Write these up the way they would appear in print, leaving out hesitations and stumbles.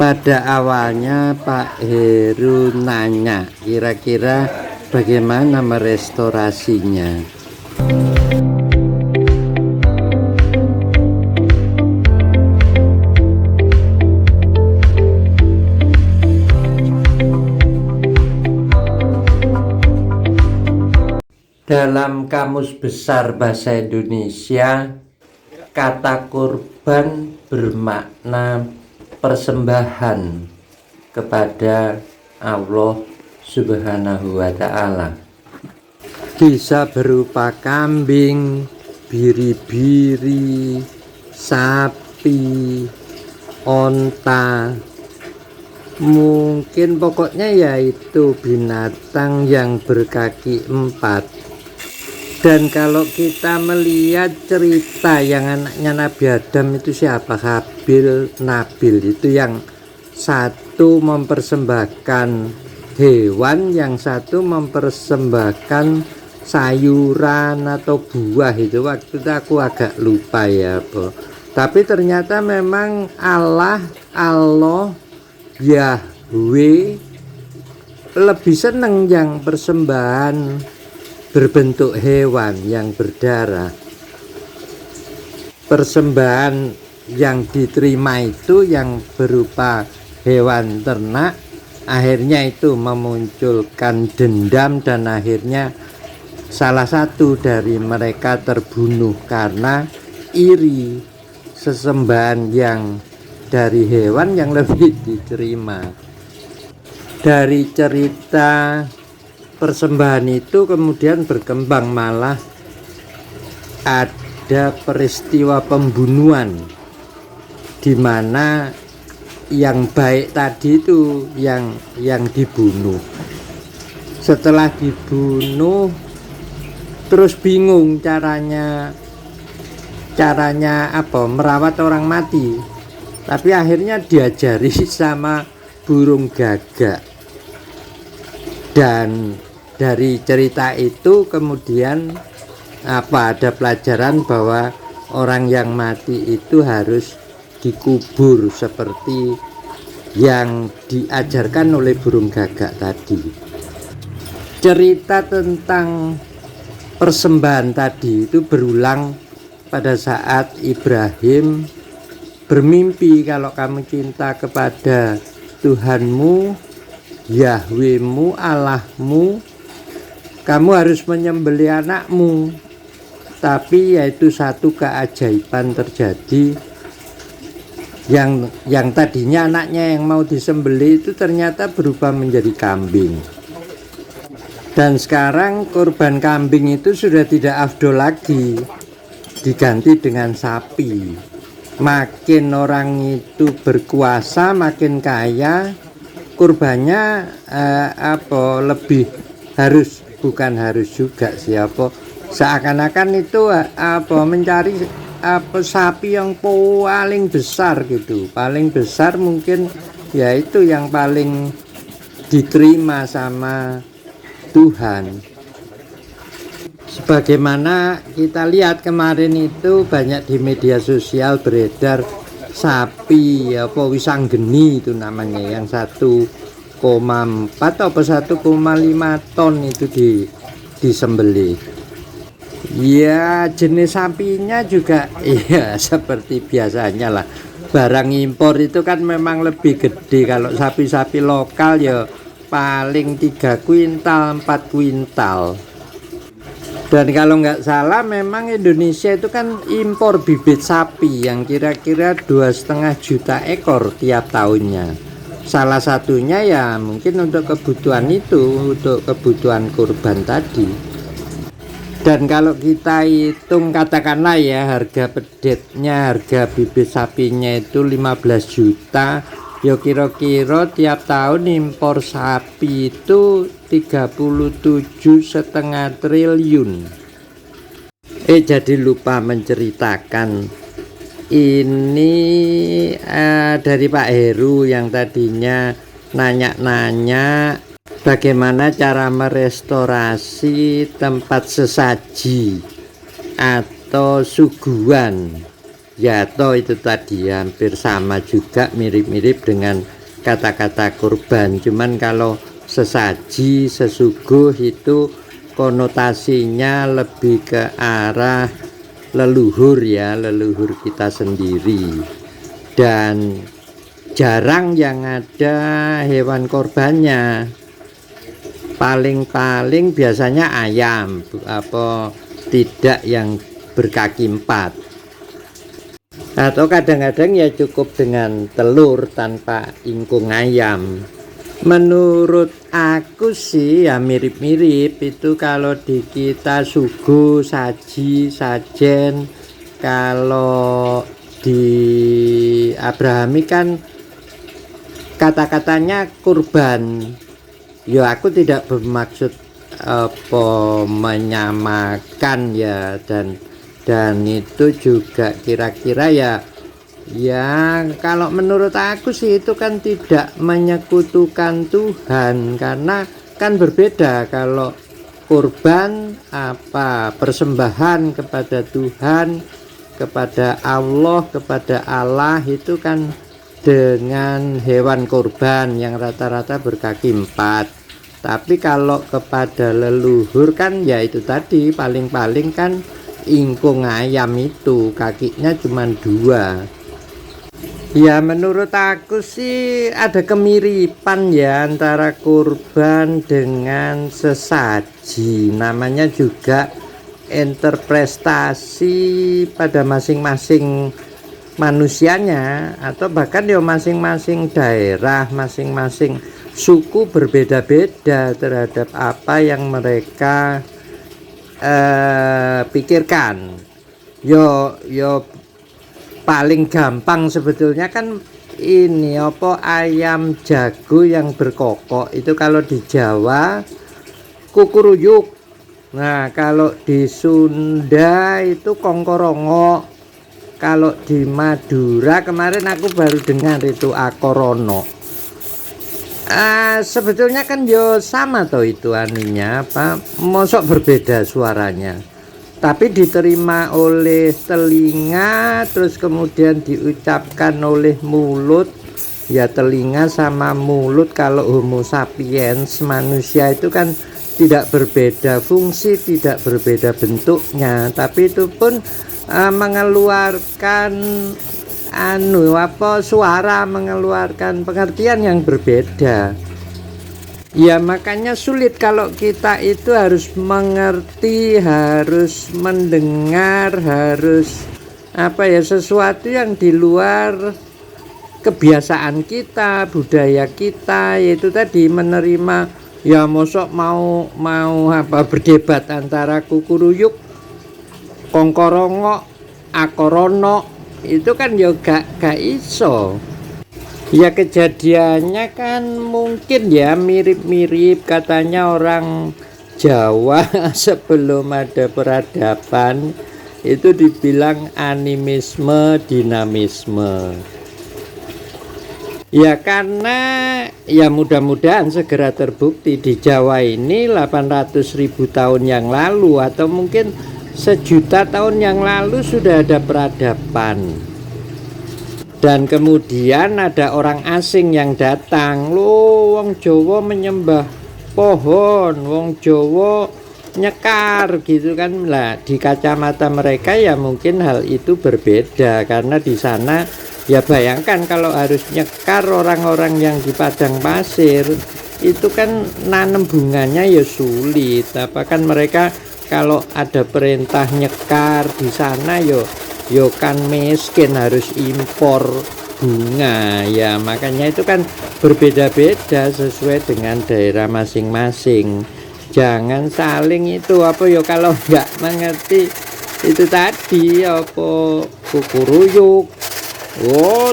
Pada awalnya Pak Heru nanya kira-kira bagaimana merestorasinya. Dalam Kamus Besar Bahasa Indonesia, kata kurban bermakna persembahan kepada Allah Subhanahu wa Ta'ala. Bisa berupa kambing, biri-biri, sapi, onta, mungkin pokoknya yaitu binatang yang berkaki 4. Dan kalau kita melihat cerita yang anaknya Nabi Adam itu siapa? Habil, Nabil, itu yang satu mempersembahkan hewan, yang satu mempersembahkan sayuran atau buah. Itu waktu itu aku agak lupa ya, Bo. Tapi ternyata memang Allah Yahweh lebih seneng yang persembahan berbentuk hewan yang berdarah. Persembahan yang diterima itu yang berupa hewan ternak, akhirnya itu memunculkan dendam dan akhirnya salah satu dari mereka terbunuh karena iri sesembahan yang dari hewan yang lebih diterima. Dari cerita persembahan itu kemudian berkembang, malah ada peristiwa pembunuhan di mana yang baik tadi itu yang dibunuh. Setelah dibunuh terus bingung caranya apa merawat orang mati, tapi akhirnya diajari sama burung gagak. Dan dari cerita itu kemudian ada pelajaran bahwa orang yang mati itu harus dikubur seperti yang diajarkan oleh burung gagak tadi. Cerita tentang persembahan tadi itu berulang pada saat Ibrahim bermimpi, kalau kamu cinta kepada Tuhanmu, Yahwehmu, Allahmu, kamu harus menyembelih anakmu. Tapi yaitu satu keajaiban terjadi, yang tadinya anaknya yang mau disembelih itu ternyata berubah menjadi kambing. Dan sekarang korban kambing itu sudah tidak afdol lagi, diganti dengan sapi. Makin orang itu berkuasa, makin kaya, kurbannya lebih harus, bukan harus juga siapa, seakan-akan itu mencari sapi yang paling besar gitu, paling besar mungkin yaitu yang paling diterima sama Tuhan. Sebagaimana kita lihat kemarin itu banyak di media sosial beredar sapi wisanggeni itu namanya, yang 1,4 atau 1,5 ton itu disembelih. Ya jenis sapinya juga ya seperti biasanya lah, barang impor itu kan memang lebih gede. Kalau sapi-sapi lokal ya paling 3 kuintal 4 kuintal. Dan kalau nggak salah memang Indonesia itu kan impor bibit sapi yang kira-kira 2,5 juta ekor tiap tahunnya. Salah satunya ya mungkin untuk kebutuhan itu, untuk kebutuhan kurban tadi. Dan kalau kita hitung katakanlah ya harga pedetnya, harga bibit sapinya itu 15 juta, ya kira-kira tiap tahun impor sapi itu 37,5 triliun. Jadi lupa menceritakan ini dari Pak Heru yang tadinya nanya-nanya bagaimana cara merestorasi tempat sesaji atau suguhan Ya toh itu tadi hampir sama juga, mirip-mirip dengan kata-kata kurban. Cuman kalau sesaji, sesuguh itu konotasinya lebih ke arah leluhur ya, leluhur kita sendiri. Dan jarang yang ada hewan korbannya. Paling-paling biasanya ayam, apa tidak yang berkaki 4. Atau kadang-kadang ya cukup dengan telur tanpa ingkung ayam. Menurut aku sih ya mirip-mirip itu. Kalau di kita sugo, saji, sajen. Kalau di Abrahami kan kata-katanya kurban. Ya aku tidak bermaksud apa menyamakan ya, dan itu juga kira-kira ya kalau menurut aku sih itu kan tidak menyekutukan Tuhan, karena kan berbeda. Kalau kurban apa persembahan kepada Tuhan, kepada Allah itu kan dengan hewan kurban yang rata-rata berkaki 4. Tapi kalau kepada leluhur kan ya itu tadi, paling-paling kan ingkung ayam itu kakinya cuma 2. Ya menurut aku sih ada kemiripan ya antara kurban dengan sesaji. Namanya juga interpretasi pada masing-masing manusianya, atau bahkan ya masing-masing daerah, masing-masing suku berbeda-beda terhadap apa yang mereka pikirkan. Yo paling gampang sebetulnya kan ini apa ayam jago yang berkokok itu kalau di Jawa kukuruyuk. Nah kalau di Sunda itu kongkorongo. Kalau di Madura kemarin aku baru dengar itu akorono. Sebetulnya kan yo sama toh itu aninya, apa mosok berbeda suaranya, tapi diterima oleh telinga terus kemudian diucapkan oleh mulut. Ya telinga sama mulut kalau Homo sapiens manusia itu kan tidak berbeda fungsi, tidak berbeda bentuknya, tapi itu pun mengeluarkan suara, mengeluarkan pengertian yang berbeda. Ya makanya sulit kalau kita itu harus mengerti, harus mendengar, harus sesuatu yang di luar kebiasaan kita, budaya kita, yaitu tadi menerima. Ya mosok mau berdebat antara kukuruyuk, kongkorongo, akorono, itu kan ya gak iso. Ya kejadiannya kan mungkin ya mirip-mirip, katanya orang Jawa sebelum ada peradaban itu dibilang animisme, dinamisme. Ya karena ya mudah-mudahan segera terbukti di Jawa ini 800.000 tahun yang lalu atau mungkin 1.000.000 tahun yang lalu sudah ada peradaban. Dan kemudian ada orang asing yang datang. Loh, wong Jawa menyembah pohon, wong Jawa nyekar gitu kan. Lah di kacamata mereka ya mungkin hal itu berbeda, karena di sana ya bayangkan kalau harus nyekar orang-orang yang di padang pasir itu kan nanam bunganya ya sulit. Apa kan mereka kalau ada perintah nyekar di sana yo kan miskin, harus impor bunga ya, makanya itu kan berbeda-beda sesuai dengan daerah masing-masing. Jangan saling itu kalau nggak mengerti itu tadi kukuruyuk,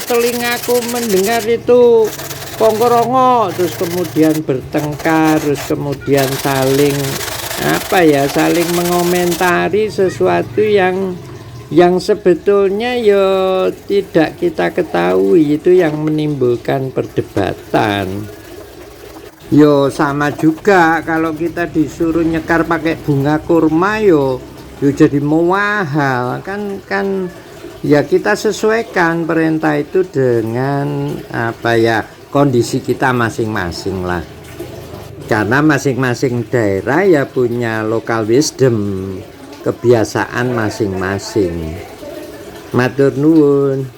telingaku mendengar itu kongkorongo, terus kemudian bertengkar, terus kemudian saling saling mengomentari sesuatu yang sebetulnya tidak kita ketahui, itu yang menimbulkan perdebatan. Sama juga kalau kita disuruh nyekar pakai bunga kurma jadi mahal kan Ya kita sesuaikan perintah itu dengan apa ya, kondisi kita masing-masing lah. Karena masing-masing daerah ya punya local wisdom, kebiasaan masing-masing. Matur nuwun.